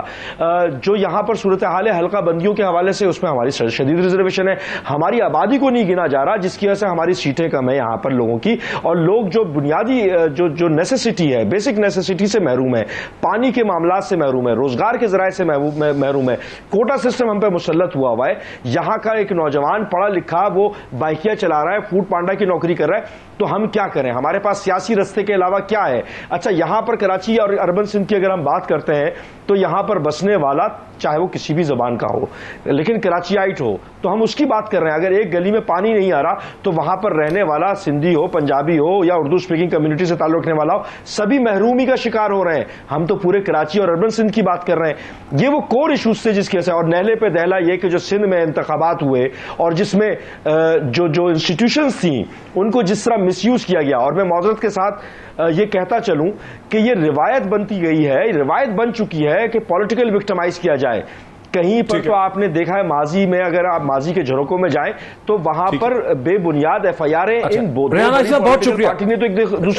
जो यहां पर सूरत हाल है हल्का बंदियों के हवाले से, उसमें हमारी शदीद रिजर्वेशन है, हमारी आबादी को नहीं गिना जा रहा, जिसकी वजह से हमारी सीटें कम है यहां पर लोगों की, और लोग जो बुनियादी जो नेसेसिटी है, बेसिक नेसेसिटी से महरूम है, पानी के मामला से महरूम है, रोजगार के जराये से महरूम है, कोटा सिस्टम हम पे मुसल्लत हुआ है। यहां का एक नौजवान पढ़ा लिखा वो बाइकिया चला रहा है, फूड पांडा की नौकरी कर रहा है, तो हम क्या करें? हमारे पास सियासी रस्ते के अलावा क्या है? अच्छा, यहां पर कराची और अर्बन सिंध की अगर हम बात करते हैं तो यहां पर बसने वाला चाहे वो किसी भी जबान का हो, लेकिन कराचीआइट हो, तो हम उसकी बात कर रहे हैं। अगर एक गली में पानी नहीं आ रहा तो वहां पर रहने वाला सिंधी हो, पंजाबी हो या उर्दू स्पीकिंग कम्युनिटी से ताल्लुक रखने वाला हो, सभी महरूमी का शिकार हो रहे हैं। हम तो पूरे कराची और अर्बन सिंध की बात कर रहे हैं। ये वो कोर इशूज थे जिसकी वजह से, और नहले पे दहला ये कि जो सिंध में इंतखाबात हुए और जिसमें जो इंस्टीट्यूशंस थी उनको जिस तरह मिसयूज किया गया, और मैं मौजरत के साथ ये कहता चलूं कि ये रिवायत बनती गई है, रिवायत बन चुकी है कि पॉलिटिकल विक्टिमाइज किया जाए। कहीं पर तो आपने देखा है माजी में, अगर आप माजी के झरोकों में जाएं तो वहां पर बेबुनियाद FIR इन रेहान हाशमी साहब बहुत शुक्रिया।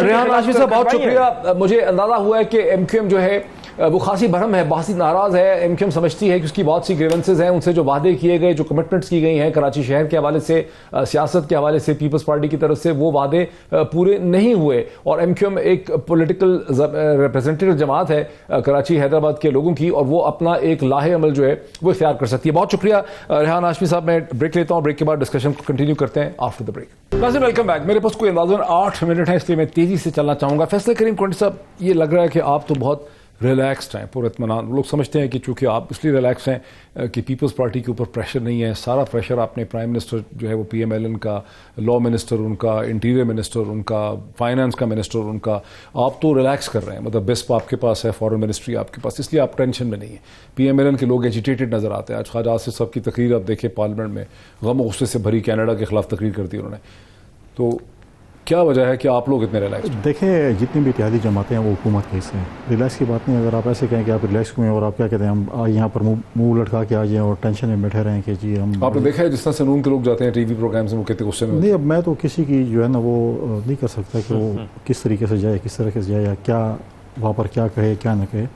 रेहान हाशमी साहब बहुत शुक्रिया। मुझे अंदाजा हुआ है कि MQM जो है वो खासी भरम है, बहुत नाराज है। MQM समझती है कि उसकी बहुत सी ग्रीवेंसेज हैं, उनसे जो वादे किए गए, जो कमिटमेंट्स की गई हैं कराची शहर के हवाले से, सियासत के हवाले से, पीपल्स पार्टी की तरफ से, वो वादे पूरे नहीं हुए। और MQM एक पॉलिटिकल रिप्रेजेंटेटिव जमात है कराची हैदराबाद के लोगों की, और वो अपना एक लाहे अमल जो है वो इख्तियार कर सकती है। बहुत शुक्रिया रेहान हाशमी साहब। मैं ब्रेक लेता हूं, ब्रेक के बाद डिस्कशन को कंटिन्यू करते हैं आफ्टर द ब्रेक। नाज़रीन वेलकम बैक। मेरे पास कोई अंदाज़न 8 मिनट है, इसलिए मैं तेजी से चलना चाहूंगा। फैसले करीम कोंडी साहब, ये लग रहा है कि आप तो बहुत रिलैक्स्ड हैं, पूरे इत्मीनान। लोग समझते हैं कि चूंकि आप इसलिए रिलैक्स हैं कि पीपल्स पार्टी के ऊपर प्रेशर नहीं है, सारा प्रेशर आपने प्राइम मिनिस्टर जो है वो PMLN का, लॉ मिनिस्टर उनका, इंटीरियर मिनिस्टर उनका, फाइनेंस का मिनिस्टर उनका, आप तो रिलैक्स कर रहे हैं। मतलब बिस्प आपके पास है, फॉरेन मिनिस्ट्री आपके पास, इसलिए आप टेंशन में नहीं है। PMLN के लोग एजिटेटेड नजर आते हैं। आज ख्वाजा आसिफ साहब की तकरीर आप देखें पार्लियामेंट में, गम गुस्से से भरी, कैनेडा के खिलाफ तकरीर कर दी उन्होंने। तो क्या वजह है कि आप लोग इतने रिलैक्स? देखिए, जितनी भी इत्तेहादी जमातें हैं वो हुकूमत के हिस्से हैं। रिलैक्स की बात नहीं। अगर आप ऐसे कहें कि आप रिलैक्स हुए और आप क्या कहते हैं हम यहाँ पर मुंह लटका के आ जाएं और टेंशन में बैठे रहें कि जी हम, आपने देखा है जिस तरह से नून के लोग जाते हैं टीवी प्रोग्राम से, वो कितने गुस्से में? नहीं, अब मैं तो किसी की जो है ना वो नहीं कर सकता कि वो किस तरीके से जाए, किस तरह से जाए, या क्या वहाँ पर क्या कहे क्या ना कहे,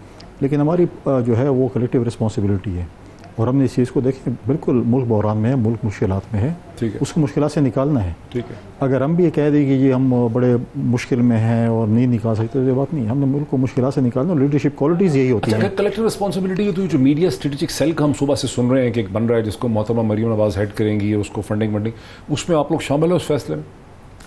लेकिन हमारी जो है वो कलेक्टिव रिस्पॉन्सिबिलिटी है और हमने इस चीज़ को देखें, बिल्कुल मुल्क बहरान में है, मुल्क मुश्किलात में है, ठीक है, उसको मुश्किलात से निकालना है। ठीक है, अगर हम भी ये कह दें कि जी हम बड़े मुश्किल में हैं और नहीं निकाल सकते, तो ये बात नहीं। हमने मुल्क को मुश्किलात से निकालना, लीडरशिप क्वालिटीज़ यही होती है। कलेक्टिव रिस्पॉन्सिबिलिटी है। तो जो मीडिया स्ट्रेटेजिक सेल का हम सुबह से सुन रहे हैं कि एक बन रहा है जिसको मोहतरमा मरियम नवाज हेड करेंगी और उसको फंडिंग, उसमें आप लोग शामिल है उस फैसले में?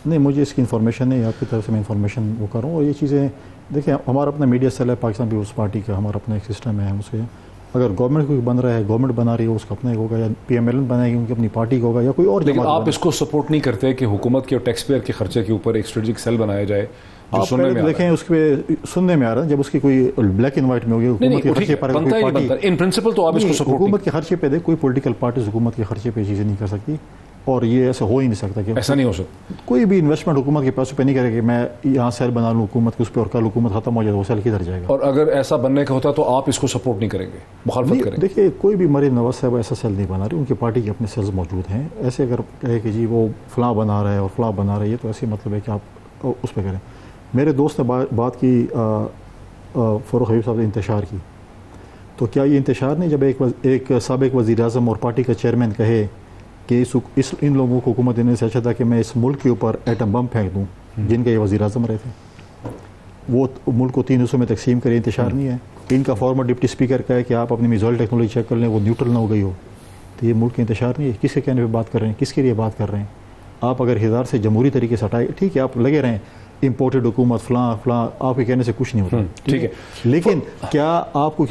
नहीं, मुझे इसकी इन्फॉर्मेशन नहीं, आपकी तरफ से मैं इन्फॉर्मेशन वो कर रहा हूँ। और ये चीज़ें देखिए, हमारा अपना मीडिया सेल है पाकिस्तान पीपल्स पार्टी का, हमारा अपना एक सिस्टम है। उसके अगर गवर्नमेंट कोई बन रहा है, गवर्नमेंट बना रही है, उसका अपना होगा, या PMLN बनाएगी उनकी अपनी पार्टी का होगा, या कोई और। लेकिन आप इसको सपोर्ट नहीं करते कि हुकूमत के और टैक्स पेयर के खर्चे के ऊपर एक स्ट्रेटेजिक सेल बनाया जाए? जो सुनने में देखें, उसके सुनने में आ रहा है, जब उसकी कोई ब्लैक एंड व्हाइट में होगी हुकूमत के खर्चे पर, इन प्रिंसिपल तो आप इसको सपोर्ट, हुकूमत के खर्चे पे दे, कोई पॉलिटिकल पार्टी हुकूमत के खर्चे पे चीज़ें नहीं कर सकती, और ये ऐसा हो ही नहीं सकता कि ऐसा नहीं हो सकता। कोई भी इन्वेस्टमेंट हुकूमत के पैसों पे नहीं करेगी, मैं यहाँ सेल बना लूँ हुकूमत के उस पर और कल हुकूमत खत्म हो जाए, वो सेल किधर जाएगा? और अगर ऐसा बनने का होता तो आप इसको सपोर्ट नहीं करेंगे, मुखालफत करेंगे? देखिए, कोई भी मरीम नवाज साहब ऐसा सेल नहीं बना रही, उनकी पार्टी के अपने सेल्स मौजूद हैं। ऐसे अगर कहे कि जी वो फलां बना रहा है और फलां बना रही है, तो ऐसे मतलब है कि आप उस पर करें। मेरे दोस्त ने बात की फ़ारूक हबीब साहब ने इंतशार की, तो क्या ये इंतशार नहीं जब एक साबिक़ वज़ीर आज़म और पार्टी का चेयरमैन कहे कि इन लोगों को हुकूमत देने से अच्छा था कि मैं इस मुल्क के ऊपर एटम बम फेंक दूँ, जिनके ये वज़ीर आज़म रहे थे, वो मुल्क को 3 हिस्सों में तकसीम करे, इंतशार नहीं है? इनका फॉर्मर डिप्टी स्पीकर कहे कि आप अपनी मिसाइल टेक्नोलॉजी चेक कर लें, वो न्यूट्रल ना हो गई हो, तो ये मुल्क का इंतशार नहीं है? किसके कहने पर बात कर रहे हैं, किसके लिए बात कर रहे हैं? आप अगर हिदार से जमहूरी तरीके से हटाए, ठीक है, आप लगे रहें इम्पोर्टेड हुकूमत फलां, आपके कहने से कुछ नहीं होता, ठीक है। लेकिन क्या आपको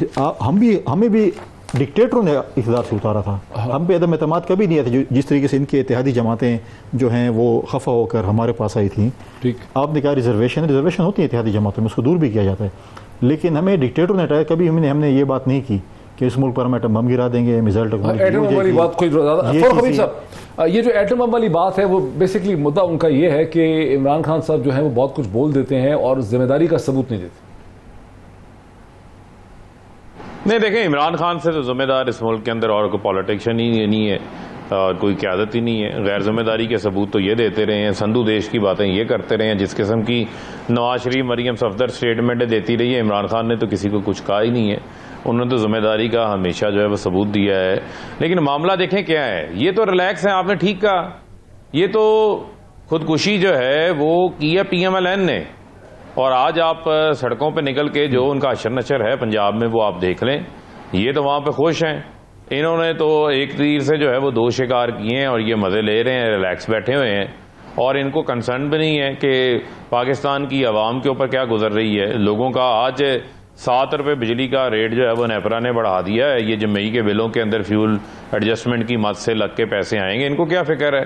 हमें भी डिक्टेटरों ने इक़्तिदार से उतारा था, हम पे अदम एतमाद कभी नहीं आया था। जिस तरीके से इनके इत्तेहादी जमातें जो हैं वो खफा होकर हमारे पास आई थी, ठीक, आपने कहा रिजर्वेशन होती है इत्तेहादी जमातों में, उसको दूर भी किया जाता है, लेकिन हमें डिक्टेटरों ने हटाया। कभी हमने ये बात नहीं की कि इस मुल्क पर हम एटम बम गिरा देंगे, मिसाइल टेक्नोलॉजी वाली बात कोई ज़्यादा। ये जो एटम बम वाली बात है, वो बेसिकली मुद्दा उनका ये है कि इमरान खान साहब जो है वो बहुत कुछ बोल देते हैं और जिम्मेदारी का सबूत नहीं देते। नहीं, देखें, इमरान खान से तो जिम्मेदार इस मुल्क के अंदर और कोई पॉलिटिशियन ही नहीं है और कोई क़यादत ही नहीं है। गैर जिम्मेदारी के सबूत तो ये देते रहे हैं, संधू देश की बातें ये करते रहे हैं, जिस किस्म की नवाज शरीफ मरियम सफदर स्टेटमेंट देती रही है। इमरान खान ने तो किसी को कुछ कहा ही नहीं है, उन्होंने तो जिम्मेदारी का हमेशा जो है वो सबूत दिया है। लेकिन मामला देखें क्या है, ये तो रिलैक्स है, आपने ठीक कहा, ये तो खुदकुशी जो है वो की है PMLN ने, और आज आप सड़कों पे निकल के जो उनका अशर नशर है पंजाब में वो आप देख लें, ये तो वहां पे खुश हैं। इन्होंने तो एक तीर से जो है वो 2 शिकार किए हैं और ये मजे ले रहे हैं, रिलैक्स बैठे हुए हैं, और इनको कंसर्न भी नहीं है कि पाकिस्तान की आवाम के ऊपर क्या गुजर रही है। लोगों का आज 7 रुपये बिजली का रेट जो है वो नेपरा ने बढ़ा दिया है। ये जो मई के बिलों के अंदर फ्यूल एडजस्टमेंट की मद से लग के पैसे आएंगे, इनको क्या फिक्र है?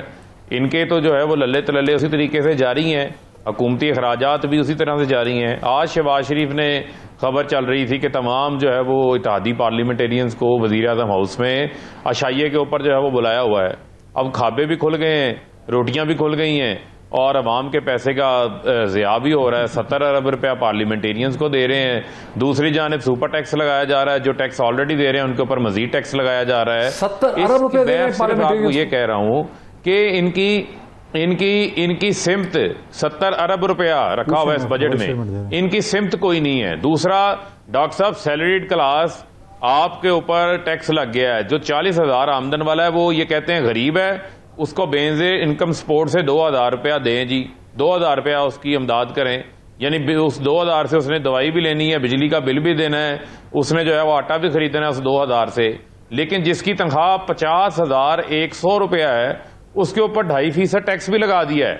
इनके तो जो है वो लल्ले तलल्ले उसी तरीके से जारी हैं, हुकूमती अखराजात भी उसी तरह से जारी हैं। आज शहबाज शरीफ ने खबर चल रही थी कि तमाम जो है वो इत्तेहादी पार्लियामेंटेरियंस को वज़ीर आज़म हाउस में अशाइये के ऊपर जो है वो बुलाया हुआ है। अब खाबे भी खुल गए हैं, रोटियां भी खुल गई हैं, और अवाम के पैसे का ज़िया भी हो रहा है। 70 अरब रुपया पार्लियामेंटेरियंस को दे रहे हैं। दूसरी जानिब सुपर टैक्स लगाया जा रहा है, जो टैक्स ऑलरेडी दे रहे हैं उनके ऊपर मजीद टैक्स लगाया जा रहा है। 70 अरब रुपये दे रहे हैं आपको ये कह रहा हूं कि इनकी सिमत 70 अरब रुपया रखा हुआ है इस बजट में, इनकी सिमत कोई नहीं है। दूसरा, डॉक्टर साहब, सैलरीड क्लास आपके ऊपर टैक्स लग गया है। जो 40,000 आमदन वाला है वो ये कहते हैं गरीब है, उसको बेंजे इनकम सपोर्ट से 2,000 रुपया दें जी, 2,000 रुपया उसकी इमदाद करें। यानी उस 2,000 से उसने दवाई भी लेनी है, बिजली का बिल भी देना है, उसने जो है वो आटा भी खरीदना है उस 2,000 से। लेकिन जिसकी तनख्वाह 50,100 रुपया है उसके ऊपर 2.5% टैक्स भी लगा दिया है।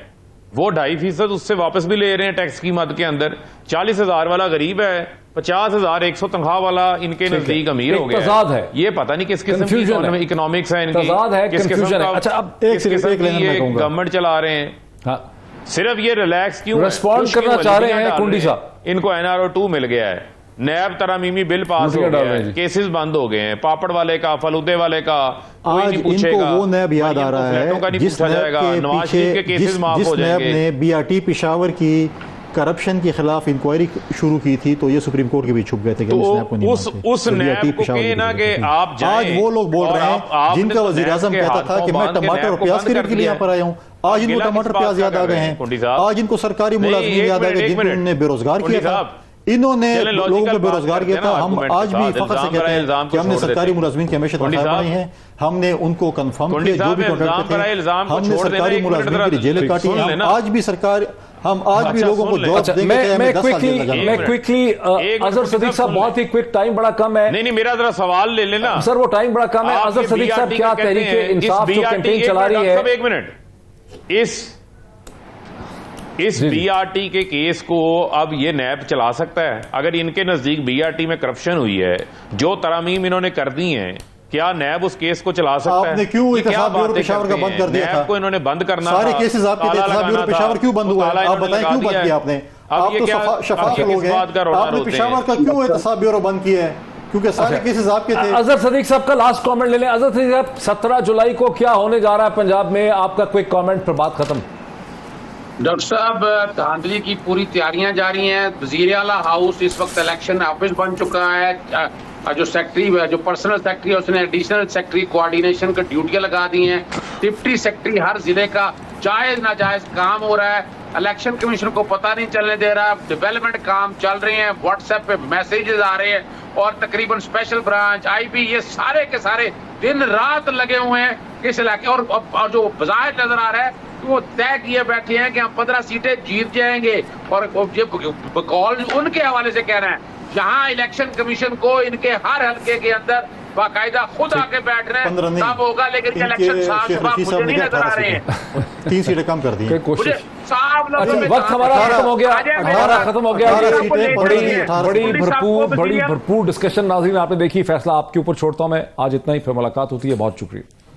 वो 2.5% उससे वापस भी ले रहे हैं टैक्स की मद के अंदर। 40,000 वाला गरीब है, 50,100 तनख्वाह वाला इनके नजदीक अमीर हो गया है। ये पता नहीं किस किस्म की इकोनॉमिक्स है इनकी, किस किस्म का गवर्नमेंट चला रहे हैं। सिर्फ ये रिलैक्स क्यों रिस्पॉन्ड करना चाह रहे हैं कुंडी साहब, इनको NRO 2 मिल गया है। नैब तरामीमी बिल पास हो नोटियां डाल गया रहे है, हैं। केसेस बंद हो गए हैं, पापड़ वाले का, फलूदे वाले का कोई आज नहीं इनको पूछेगा, वो नैब याद आ रहा फ्लैटों का है नहीं जिस पूछा नैब जाएगा, के नवाज शरीफ के पीछे केसेस माफ जिस हो नैब जाएंगे। ने बीआरटी पेशावर की करप्शन के खिलाफ इंक्वायरी शुरू की थी, तो ये सुप्रीम कोर्ट के भी छुप गए थे कि तो हम इस नैब को नहीं उस मानते। नैब BRT को पेशावर कहे की ना जरूरत कि थी। आप जाएं, आज वो लोग बोल और रहे हैं आपने जिनका तो वजीर नैब आजम के कहता हाथों था कि मैं बांध के टमाटर और नैब को प्याज बंद के रेट कर के लिए यहाँ पर आया हूँ, आज इनको गिला किस टमाटर बात प्याज का याद आ कर गए रहे हैं, हैं, कुंडी साहब? आज इनको सरकारी नहीं, मुलाजमीन एक याद आ मिनट, गए एक जिनको मिनट। इन्होंने बेरोजगार कुंडी किया था। साहब, इन्होंने चलें, लोगों लॉजिकल को बेरोजगार बात किया करते था। हैं ना, हम आर्गुमेंट आज के भी साथ, फख्र से इल्जाम कहते बराए हैं इल्जाम कि को हमने छोड़ सरकारी देते हैं। मुलाजमीन की हमेशा कुंडी तनख्वाह साहब, बढ़ाई है, हमने उनको कंफर्म कुंडी किया जो साहब, भी इल्जाम कॉन्ट्रैक्ट बराए इल्जाम को हमने छोड़ देना, सरकारी एक मिनट मुलाजमीन की जरा जेलें काटी सुन हैं। लेना। हम आज भी सरकार हम आज भी अच्छा, लोगों को सुन ले। जॉब अच्छा, देंगे, चाहे हमें 10 साल जेल लगा मैं जाए। क्विकली एक मिनट, अजहर कुंडी सदीक साहब, साहब, सुन बहुत ले। ही क्विक, टाइम बड़ा कम है नहीं, मेरा जरा सवाल ले लेना सर, वो टाइम बड़ा कम है। आप अजहर ये सदीक साहब, BRT क्या का कहते तहरीक हैं, इंसाफ इस जो BRT कैंपेन चला रही डॉक्टर साहब, है, एक मिनट, इस बीआरटी के केस को अब ये नैब चला सकता है? अगर इनके नजदीक बीआरटी में करप्शन हुई है, जो तरामीम इन्होंने कर दी हैं, क्या नैब उस केस को चला सकता है? आपने क्यों ये क्या एहतसाब ब्यूरो बातें पेशावर का करते बंद हैं? कर दिया नैब था? को इन्होंने बंद करना सारे था, केसेस आपके थे, ताला एहतसाब ब्यूरो लगाना पेशावर था, क्यों बंद वो हुआ? ताला आप इन्होंने बताएं लगा क्यों दिया बंद है। किया आपने? अब आप ये तो क्या- शफाफ अब ये लोग किस बात का हैं, रोना आपने रोते पेशावर हैं? का क्यों एहतसाब ब्यूरो बंद किया है? क्योंकि सारे केसेस आपके थे। अजहर सदीक साहब का लास्ट कमेंट ले लें। अजहर सदीक साहब, 17 जुलाई को क्या होने जा रहा है पंजाब में? आपका क्विक कमेंट, फिर बात खत्म। डॉक्टर साहब, धांधली की पूरी तैयारियां जारी हैं। वजीर आला हाउस इस वक्त इलेक्शन ऑफिस बन चुका है। जो सेक्रेटरी, जो पर्सनल सेक्रेटरी है, उसने एडिशनल सेक्रेटरी कोऑर्डिनेशन की ड्यूटियां लगा दी हैं। डिप्टी सेक्रेटरी हर जिले का जायज नाजायज काम हो रहा है। इलेक्शन कमीशन को पता नहीं चलने दे रहा। डेवलपमेंट काम चल रहे हैं, व्हाट्सएप पे मैसेजेस आ रहे हैं, और तकरीबन स्पेशल ब्रांच, आईबी, ये सारे के सारे दिन रात लगे हुए हैं इस इलाके। और जो बाजार नजर आ रहा है वो तय किए बैठे हैं कि हम 15 सीटें जीत जाएंगे। और ये कॉल उनके हवाले से कह रहे हैं, जहां इलेक्शन कमीशन को इनके हर हल्के के अंदर बाकायदा खुद आके बैठ रहे हैं, तब होगा। लेकिन इलेक्शन साफ साफ मुझे नहीं नजर आ रहे हैं। 3 सीटें कम कर दी हैं। कोई कोशिश। साफ अच्छा, लोगों में वक्त हमारा खत्म हो गया, हमारा खत्म हो गया। 18 ये सीटें, बड़ी 18 बड़ी सीटें। भरपूर डिस्कशन नाज़रीन आपने देखी। फैसला आपके ऊपर छोड़ता हूं मैं। आज इतना ही, फिर मुलाकात होती है। बहुत शुक्रिया।